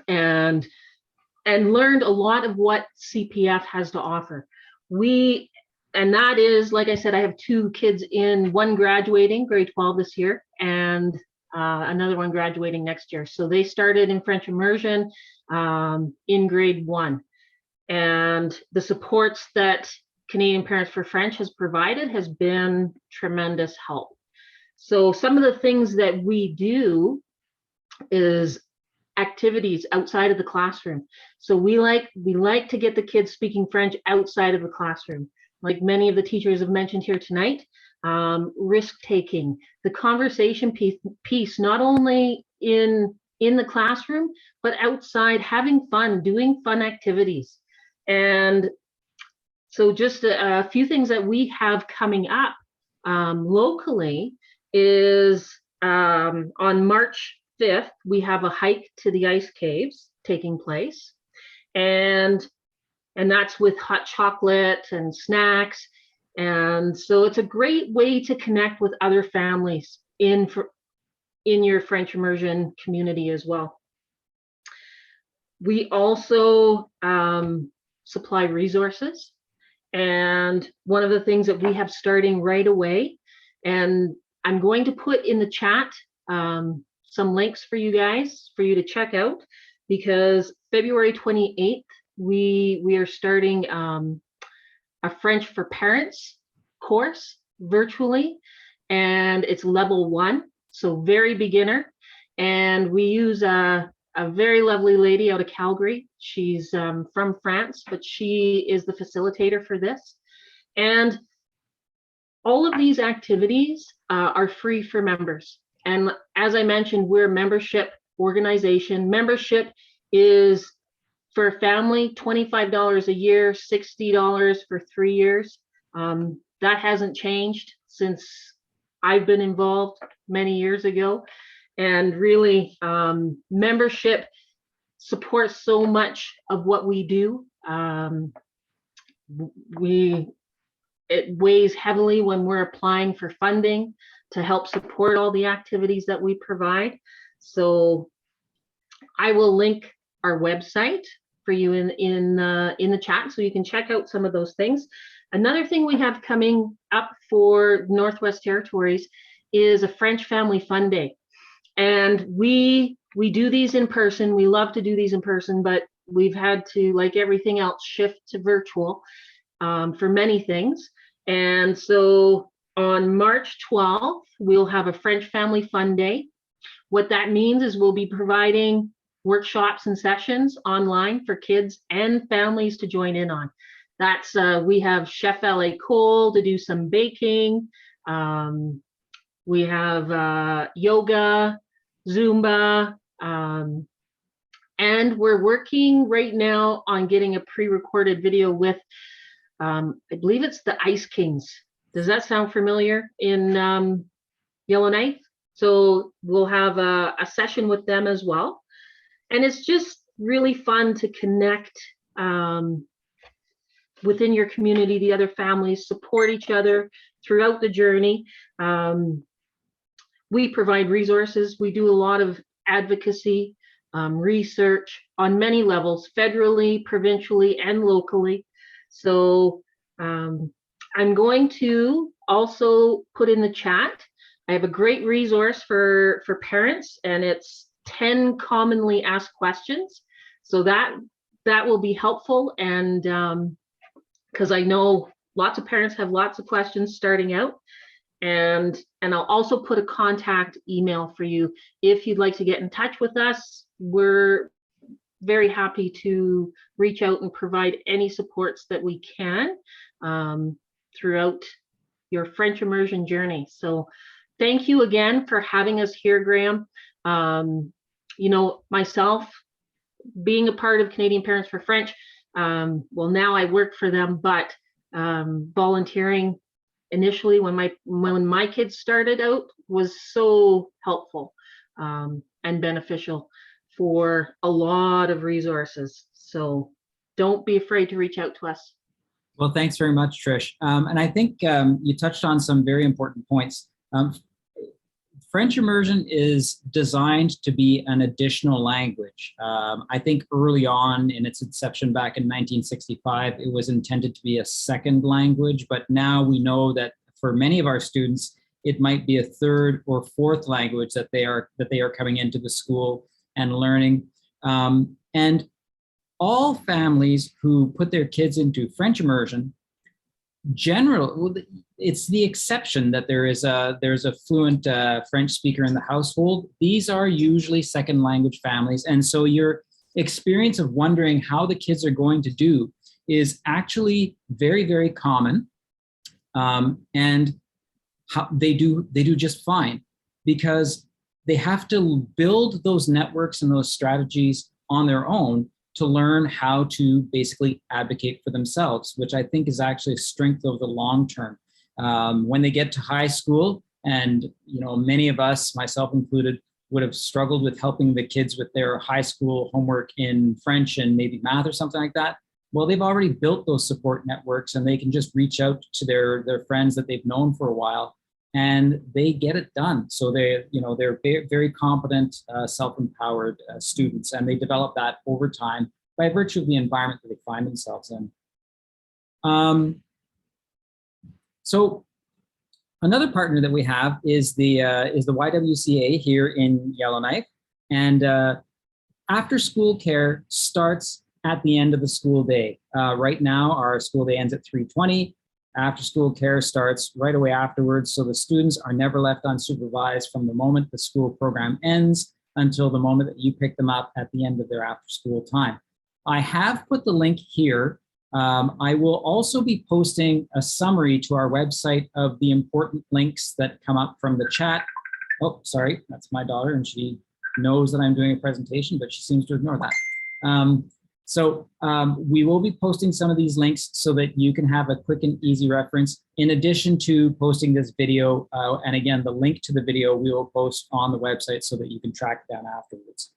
and learned a lot of what CPF has to offer. And that is, like I said, I have 2 kids one graduating grade 12 this year, and another one graduating next year. So they started in French immersion in grade 1. And the supports that Canadian Parents for French has provided has been tremendous help. So some of the things that we do is activities outside of the classroom. So we like to get the kids speaking French outside of the classroom. Like many of the teachers have mentioned here tonight, risk taking, the conversation piece, not only in the classroom, but outside, having fun, doing fun activities. And so just a few things that we have coming up locally is on March 5th, we have a hike to the ice caves taking place. And that's with hot chocolate and snacks. And so it's a great way to connect with other families in your French immersion community as well. We also supply resources. And one of the things that we have starting right away, and I'm going to put in the chat some links for you guys, for you to check out, because February 28th, we are starting a French for Parents course virtually, and it's level 1, so very beginner. And we use a very lovely lady out of Calgary. She's from France, but she is the facilitator for this. And all of these activities are free for members. And as I mentioned, we're a membership organization. Membership is, for a family, $25 a year, $60 for 3 years. That hasn't changed since I've been involved many years ago. And really, membership supports so much of what we do. It weighs heavily when we're applying for funding to help support all the activities that we provide. So I will link our website for you in the chat, so you can check out some of those things. Another thing we have coming up for Northwest Territories is a French Family Fun Day. And we do these in person. We love to do these in person, but we've had to, like everything else, shift to virtual for many things. And so on March 12th, we'll have a French Family Fun Day. What that means is we'll be providing workshops and sessions online for kids and families to join in on. That's we have Chef École to do some baking. We have yoga, Zumba, and we're working right now on getting a pre-recorded video with, I believe it's the Ice Kings. Does that sound familiar in Yellowknife? So we'll have a session with them as well. And it's just really fun to connect within your community, the other families, support each other throughout the journey. We provide resources. We do a lot of advocacy. research on many levels, federally, provincially, and locally. So I'm going to also put in the chat, I have a great resource for parents, and it's 10 commonly asked questions. So that will be helpful, and because I know lots of parents have lots of questions starting out. And I'll also put a contact email for you if you'd like to get in touch with us. We're very happy to reach out and provide any supports that we can throughout your French immersion journey. So thank you again for having us here, Graham. You know, myself, being a part of Canadian Parents for French, well, now I work for them, but volunteering initially when my kids started out was so helpful and beneficial for a lot of resources. So don't be afraid to reach out to us. Well, thanks very much, Trish. And I think you touched on some very important points. French immersion is designed to be an additional language. I think early on in its inception back in 1965, it was intended to be a second language, but now we know that for many of our students, it might be a third or fourth language that they are coming into the school and learning. And all families who put their kids into French immersion, it's the exception that there's a fluent French speaker in the household. These are usually second language families. And so your experience of wondering how the kids are going to do is actually very, very common. And how they do just fine, because they have to build those networks and those strategies on their own to learn how to basically advocate for themselves, which I think is actually a strength over the long term. When they get to high school, and you know, many of us, myself included, would have struggled with helping the kids with their high school homework in French and maybe math or something like that. Well, they've already built those support networks, and they can just reach out to their friends that they've known for a while, and they get it done. So they're very competent, self-empowered students, and they develop that over time by virtue of the environment that they find themselves in. So another partner that we have is the YWCA here in Yellowknife, and after school care starts at the end of the school day. Right now, our school day ends at 3:20. After school care starts right away afterwards, so the students are never left unsupervised from the moment the school program ends until the moment that you pick them up at the end of their after school time. I have put the link here. I will also be posting a summary to our website of the important links that come up from the chat. Oh, sorry, that's my daughter, and she knows that I'm doing a presentation, but she seems to ignore that. So we will be posting some of these links so that you can have a quick and easy reference, in addition to posting this video. And again, the link to the video we will post on the website so that you can track it down afterwards.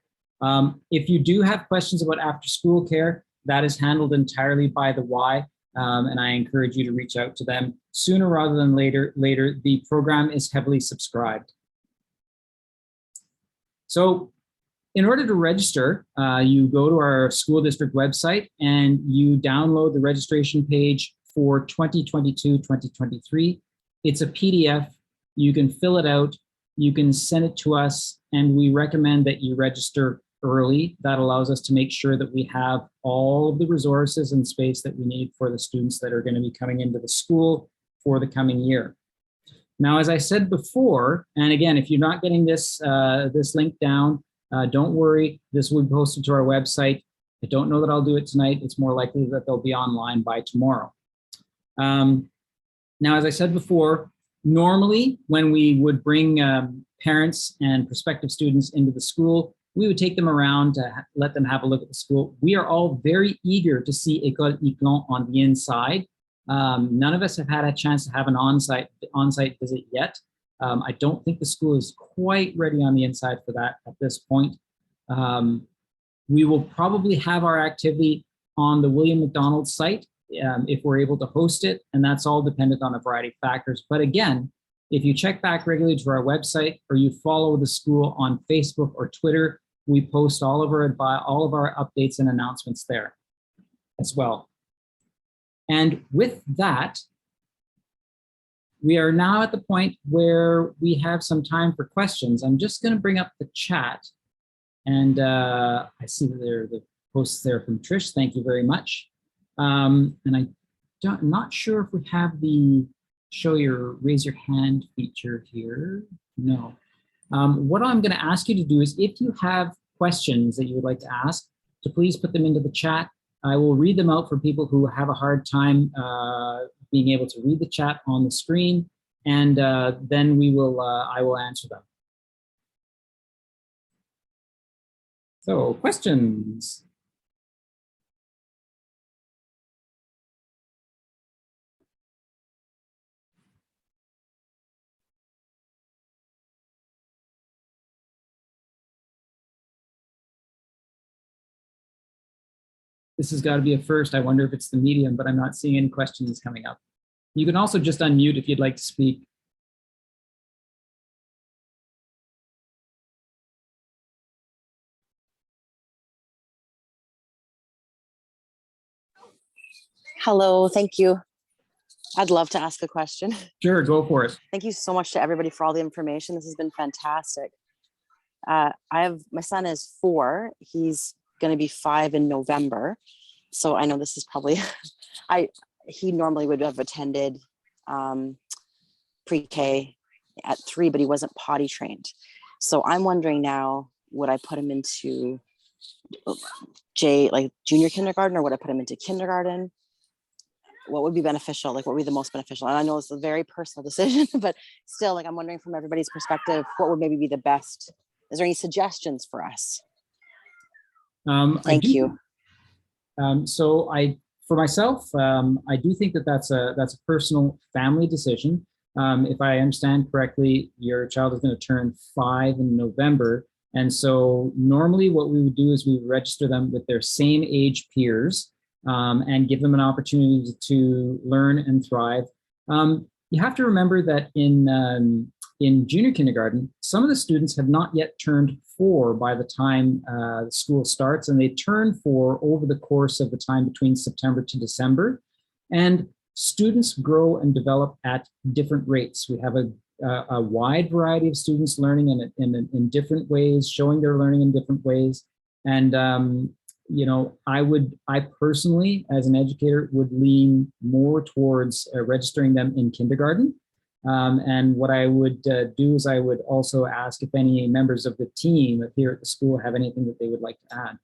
If you do have questions about after school care, that is handled entirely by the Y, and I encourage you to reach out to them sooner rather than later. The program is heavily subscribed. So in order to register, you go to our school district website and you download the registration page for 2022-2023. It's a PDF. You can fill it out, you can send it to us, and we recommend that you register early. That allows us to make sure that we have all of the resources and space that we need for the students that are going to be coming into the school for the coming year. Now, as I said before, and again, if you're not getting this link down, don't worry, this will be posted to our website. I don't know that I'll do it tonight. It's more likely that they'll be online by tomorrow. Now, as I said before, normally when we would bring parents and prospective students into the school, we would take them around to let them have a look at the school. We are all very eager to see École Įtł'o on the inside. None of us have had a chance to have an on-site visit yet. I don't think the school is quite ready on the inside for that at this point. We will probably have our activity on the William McDonald site if we're able to host it, and that's all dependent on a variety of factors. But again, if you check back regularly to our website or you follow the school on Facebook or Twitter, we post all of our updates and announcements there as well. And with that, we are now at the point where we have some time for questions. I'm just going to bring up the chat. And I see that there are the posts there from Trish. Thank you very much. And I'm not sure if we have the raise your hand feature here. No. What I'm going to ask you to do is, if you have questions that you would like to ask, to please put them into the chat. I will read them out for people who have a hard time being able to read the chat on the screen, and then I will answer them. So, questions? This has got to be a first. I wonder if it's the medium, but I'm not seeing any questions coming up. You can also just unmute if you'd like to speak. Hello, thank you. I'd love to ask a question. Sure, go for it. Thank you so much to everybody for all the information. This has been fantastic. My son is 4. He's going to be 5 in November. So I know this is probably, he normally would have attended pre-K at 3, but he wasn't potty trained. So I'm wondering now, would I put him into junior kindergarten, or would I put him into kindergarten? What would be beneficial? Like, what would be the most beneficial? And I know it's a very personal decision, but still, like, I'm wondering from everybody's perspective, what would maybe be the best? Is there any suggestions for us? Thank you. For myself, I do think that that's a personal family decision. If I understand correctly, your child is going to turn 5 in November. And so normally what we would do is we would register them with their same age peers and give them an opportunity to learn and thrive. You have to remember that in junior kindergarten, some of the students have not yet turned 4 by the time school starts, and they turn 4 over the course of the time between September to December. And students grow and develop at different rates. We have a wide variety of students learning in different ways, showing their learning in different ways. And I personally, as an educator, would lean more towards registering them in kindergarten. And what I would do is I would also ask if any members of the team here at the school have anything that they would like to add.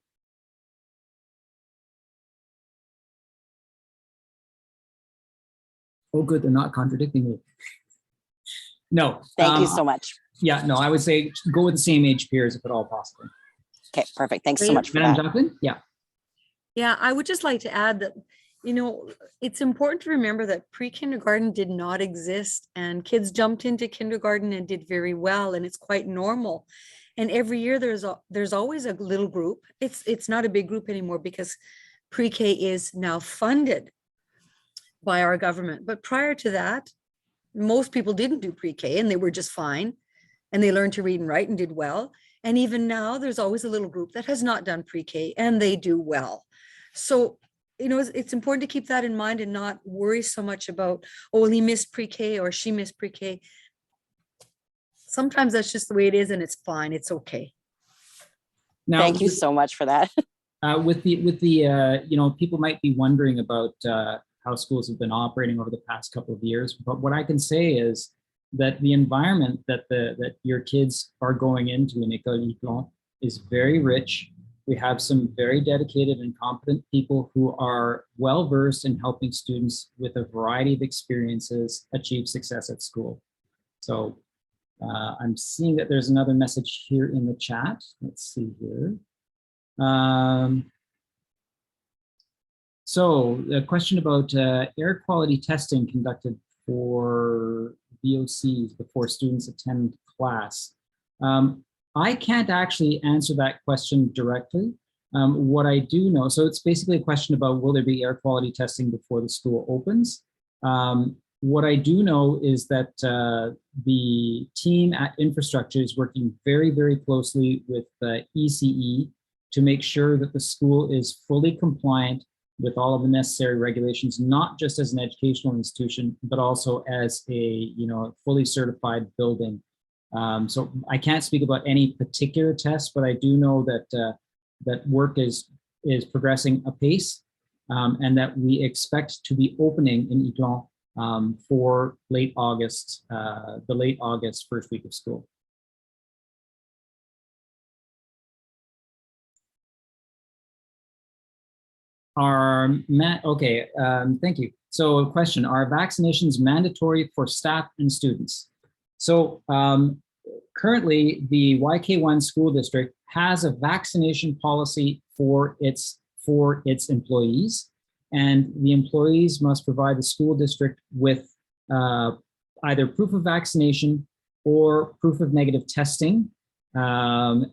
Oh, good, they're not contradicting me. No. Thank you so much. Yeah, no, I would say go with the same age peers if at all possible. Okay, perfect. Thanks so much for Madam that. Jacqueline? Yeah. Yeah, I would just like to add that, it's important to remember that pre-kindergarten did not exist, and kids jumped into kindergarten and did very well, and it's quite normal. And every year there's always a little group. It's not a big group anymore because pre-K is now funded by our government. But prior to that, most people didn't do pre-K and they were just fine, and they learned to read and write and did well. And even now there's always a little group that has not done pre-K and they do well. So, it's important to keep that in mind and not worry so much about, oh, well, he missed pre-K or she missed pre-K. Sometimes that's just the way it is, and it's fine. It's okay. Now, thank you so much for that. With the people might be wondering about how schools have been operating over the past couple of years. But what I can say is that the environment that your kids are going into in École is very rich. We have some very dedicated and competent people who are well-versed in helping students with a variety of experiences achieve success at school. So I'm seeing that there's another message here in the chat. Let's see here. So a question about air quality testing conducted for VOCs before students attend class. I can't actually answer that question directly. What I do know, so it's basically a question about will there be air quality testing before the school opens? what I do know is that the team at infrastructure is working very, very closely with ECE to make sure that the school is fully compliant with all of the necessary regulations, not just as an educational institution, but also as a fully certified building. So I can't speak about any particular test, but I do know that that work is progressing apace, and that we expect to be opening in Įtł'o for late August, the late August first week of school. Thank you. So a question, are vaccinations mandatory for staff and students? So currently the YK1 school district has a vaccination policy for its employees, and the employees must provide the school district with either proof of vaccination or proof of negative testing. What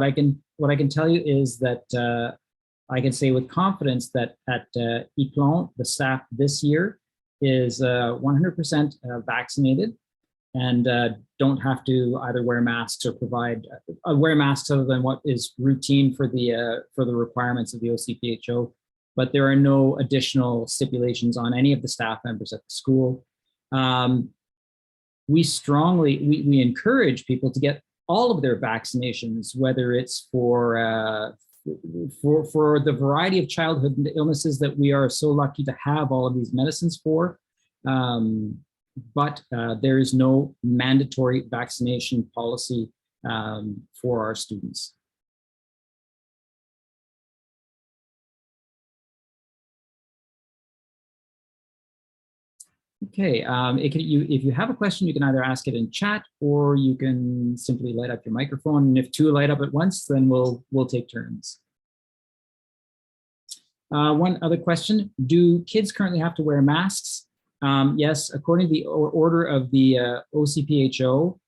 I can tell you is that I can say with confidence that at Įtł'o, the staff this year is 100% vaccinated and don't have to either wear masks or wear masks other than what is routine for the requirements of the OCPHO. But there are no additional stipulations on any of the staff members at the school. We encourage people to get all of their vaccinations, whether it's for the variety of childhood illnesses that we are so lucky to have all of these medicines for. But there is no mandatory vaccination policy for our students. Okay, if you have a question, you can either ask it in chat or you can simply light up your microphone. And if two light up at once, then we'll take turns. One other question, do kids currently have to wear masks? Yes, according to the order of the OCPHO,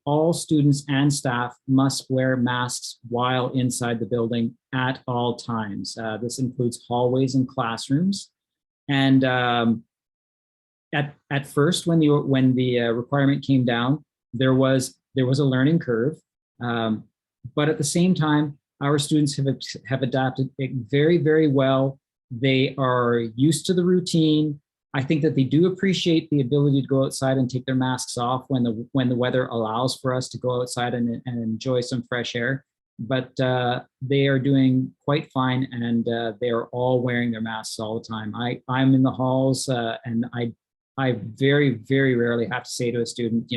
all students and staff must wear masks while inside the building at all times. This includes hallways and classrooms. And at first, when the requirement came down, there was a learning curve, but at the same time, our students have adapted it very, very well. They are used to the routine. I think that they do appreciate the ability to go outside and take their masks off when the weather allows for us to go outside and enjoy some fresh air. But they are doing quite fine, and they are all wearing their masks all the time. I'm in the halls, and I very, very rarely have to say to a student,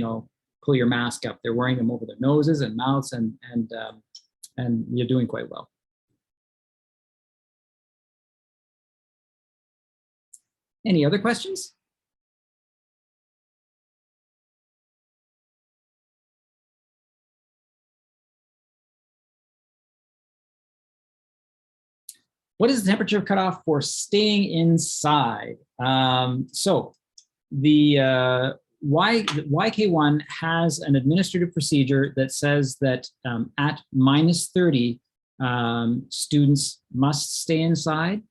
pull your mask up. They're wearing them over their noses and mouths, and you're doing quite well. Any other questions? What is the temperature cutoff for staying inside? So the YK1 has an administrative procedure that says that at -30, students must stay inside.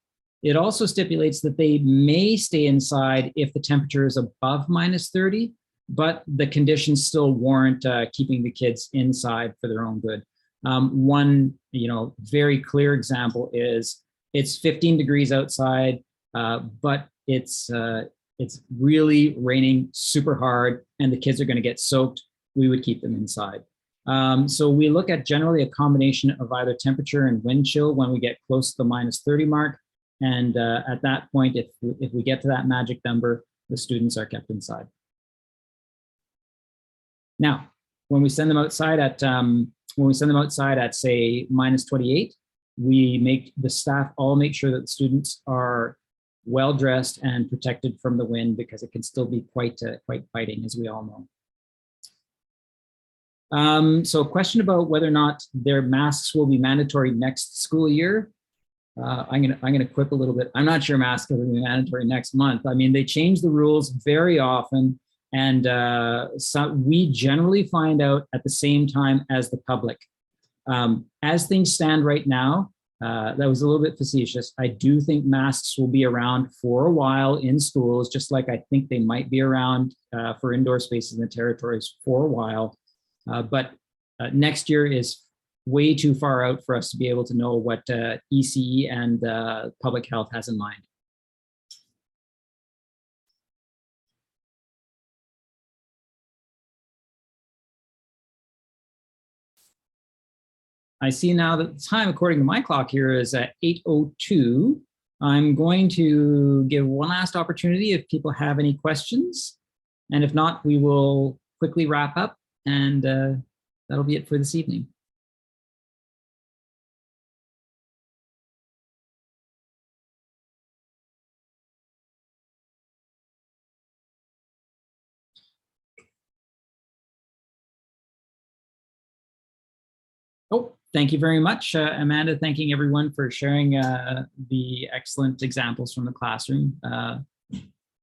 It also stipulates that they may stay inside if the temperature is above -30, but the conditions still warrant keeping the kids inside for their own good. One, very clear example is it's 15 degrees outside, but it's really raining super hard and the kids are going to get soaked. We would keep them inside. So we look at generally a combination of either temperature and wind chill when we get close to the -30 mark. And at that point, if we get to that magic number, the students are kept inside. Now, when we send them outside at say -28, the staff all make sure that the students are well dressed and protected from the wind, because it can still be quite biting, as we all know. So a question about whether or not their masks will be mandatory next school year. I'm gonna quip a little bit. I'm not sure masks will be mandatory next month. I mean, they change the rules very often, and we generally find out at the same time as the public. As things stand right now, That was a little bit facetious. I do think masks will be around for a while in schools, just like I think they might be around for indoor spaces in the territories for a while. But next year is way too far out for us to be able to know what ECE and public health has in mind. I see now that the time, according to my clock here, is at 8:02. I'm going to give one last opportunity if people have any questions. And if not, we will quickly wrap up, and that'll be it for this evening. Oh, thank you very much, Amanda. Thanking everyone for sharing the excellent examples from the classroom.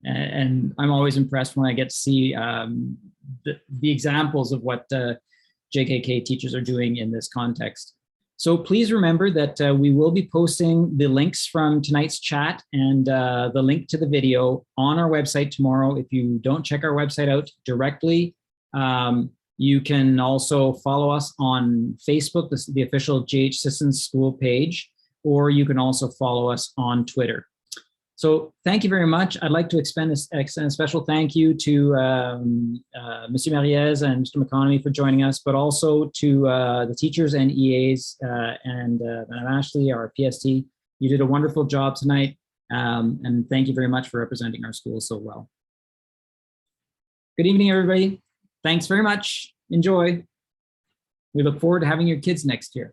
And I'm always impressed when I get to see the examples of what JKK teachers are doing in this context. So please remember that we will be posting the links from tonight's chat and the link to the video on our website tomorrow. If you don't check our website out directly, you can also follow us on Facebook, the official GH Sissons School page, or you can also follow us on Twitter. So thank you very much. I'd like to extend a special thank you to Mr. Mariez and Mr. McConomy for joining us, but also to the teachers and EAs and Madam Ashley, our PST. You did a wonderful job tonight, and thank you very much for representing our school so well. Good evening, everybody. Thanks very much. Enjoy. We look forward to having your kids next year.